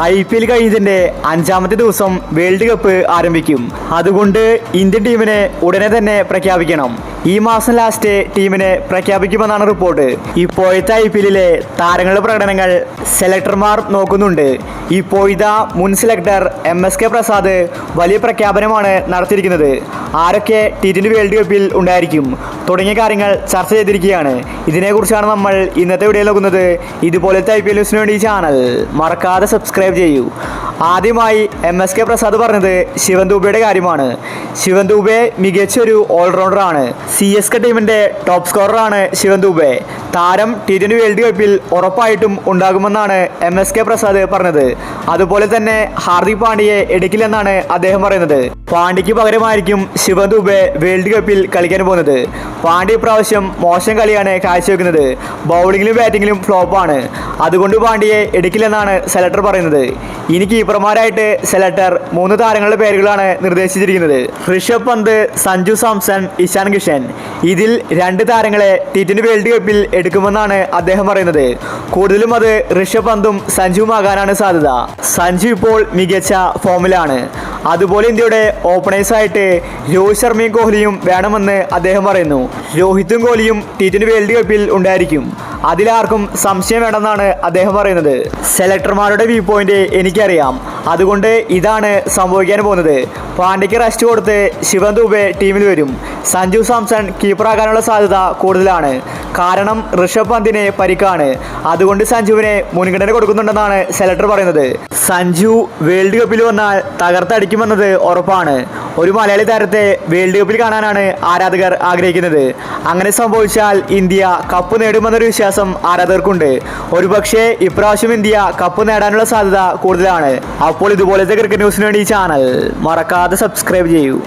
IPL കഴിഞ്ഞതിന്റെ 5-ാമത്തെ ദിവസം world cup ആരംഭിക്കും. അതുകൊണ്ട് ഇന്ത്യൻ ടീമിനെ ഉടനെ തന്നെ പ്രഖ്യാപിക്കണം. ഈ മാസം ലാസ്റ്റ് ടീമിനെ പ്രഖ്യാപിക്കുമെന്നാണ് റിപ്പോർട്ട്. ഇപ്പോഴത്തെ IPL-ലെ താരങ്ങളുടെ പ്രകടനങ്ങൾ സെലക്ടർമാർ നോക്കുന്നുണ്ട്. ഇപ്പോഴത്തെ മുൻ സെലക്ടർ MSK പ്രസാദ് വലിയ പ്രഖ്യാപനമാണ് നടത്തിയിരിക്കുന്നത്. ആരൊക്കെ T20 വേൾഡ് കപ്പിൽ ഉണ്ടായിരിക്കും തുടങ്ങിയ കാര്യങ്ങൾ ചർച്ച ചെയ്തിരിക്കുകയാണ്. ഇതിനെക്കുറിച്ചാണ് നമ്മൾ ഇന്നത്തെ വീഡിയോയിൽ നോക്കുന്നത്. ഇതുപോലത്തെ IPL ന്യൂസിന് വേണ്ടി ഈ ചാനൽ മറക്കാതെ സബ്സ്ക്രൈബ് ചെയ്യൂ. ആദ്യമായി MSK പ്രസാദ് പറഞ്ഞത് ശിവൻ ദുബെയുടെ കാര്യമാണ്. ശിവൻ ദുബെ മികച്ചൊരു ഓൾറൗണ്ടറാണ്. CSK ടീമിന്റെ ടോപ്പ് സ്കോററാണ് ശിവൻ ദുബെ. താരം T20 വേൾഡ് കപ്പിൽ ഉറപ്പായിട്ടും ഉണ്ടാകുമെന്നാണ് MSK പ്രസാദ് പറഞ്ഞത്. അതുപോലെ തന്നെ ഹാർദിക് പാണ്ഡ്യയെ എടുക്കില്ലെന്നാണ് അദ്ദേഹം പറയുന്നത്. പാണ്ഡ്യയ്ക്ക് പകരമായിരിക്കും ശിവൻ ദുബെ വേൾഡ് കപ്പിൽ കളിക്കാൻ പോകുന്നത്. പാണ്ഡ്യ ഇപ്രാവശ്യം മോശം കളിയാണ് കാഴ്ചവെക്കുന്നത്. ബൗളിങ്ങിലും ബാറ്റിങ്ങിലും ഫ്ലോപ്പാണ്. അതുകൊണ്ട് പാണ്ഡ്യയെ എടുക്കില്ലെന്നാണ് സെലക്ടർ പറയുന്നത്. ഇനി കീപ്പർമാരായിട്ട് സെലക്ടർ 3 താരങ്ങളുടെ പേരുകളാണ് നിർദ്ദേശിച്ചിരിക്കുന്നത്. ഋഷഭ് പന്ത്, സഞ്ജു സാംസൺ, ഇഷാൻ കിഷൻ. ഇതിൽ 2 താരങ്ങളെ T20 വേൾഡ് കപ്പിൽ എടുക്കുമെന്നാണ് അദ്ദേഹം പറയുന്നത്. കൂടുതലും അത് ഋഷഭ് പന്തും സഞ്ജുവുമാകാനാണ് സാധ്യത. സഞ്ജു ഇപ്പോൾ മികച്ച ഫോമിലാണ്. അതുപോലെ ഇന്ത്യയുടെ ഓപ്പണേഴ്സായിട്ട് രോഹിത് ശർമ്മയും കോഹ്ലിയും വേണമെന്ന് അദ്ദേഹം പറയുന്നു. രോഹിത്തും കോഹ്ലിയും T20 വേൾഡ് കപ്പിൽ ഉണ്ടായിരിക്കും. അതിലാർക്കും സംശയം വേണമെന്നാണ് അദ്ദേഹം പറയുന്നത്. സെലക്ടർമാരുടെ വ്യൂ പോയിന്റ് എനിക്കറിയാം. അതുകൊണ്ട് ഇതാണ് സംഭവിക്കാൻ പോകുന്നത്. പാണ്ഡ്യയ്ക്ക് റെസ്റ്റ് കൊടുത്ത് ശിവൻ ദുബെ ടീമിൽ വരും. സഞ്ജു സാംസൺ കീപ്പറാകാനുള്ള സാധ്യത കൂടുതലാണ്. കാരണം ഋഷഭ് പന്തിന് പരിക്കാണ്. അതുകൊണ്ട് സഞ്ജുവിനെ മുൻഗണന കൊടുക്കുന്നുണ്ടെന്നാണ് സെലക്ടർ പറയുന്നത്. സഞ്ജു വേൾഡ് കപ്പിൽ വന്നാൽ തകർത്തടിക്കുമെന്നത് ഉറപ്പാണ്. ഒരു മലയാളി താരത്തെ വേൾഡ് കപ്പിൽ കാണാനാണ് ആരാധകർ ആഗ്രഹിക്കുന്നത്. അങ്ങനെ സംഭവിച്ചാൽ ഇന്ത്യ കപ്പ് നേടുമെന്നൊരു വിശ്വാസം ആരാധകർക്കുണ്ട്. ഒരുപക്ഷെ ഇപ്രാവശ്യം ഇന്ത്യ കപ്പ് നേടാനുള്ള സാധ്യത കൂടുതലാണ്. അപ്പോൾ ഇതുപോലത്തെ ക്രിക്കറ്റ് ന്യൂസിന് വേണ്ടി ഈ ചാനൽ മറക്കാതെ സബ്സ്ക്രൈബ് ചെയ്യൂ.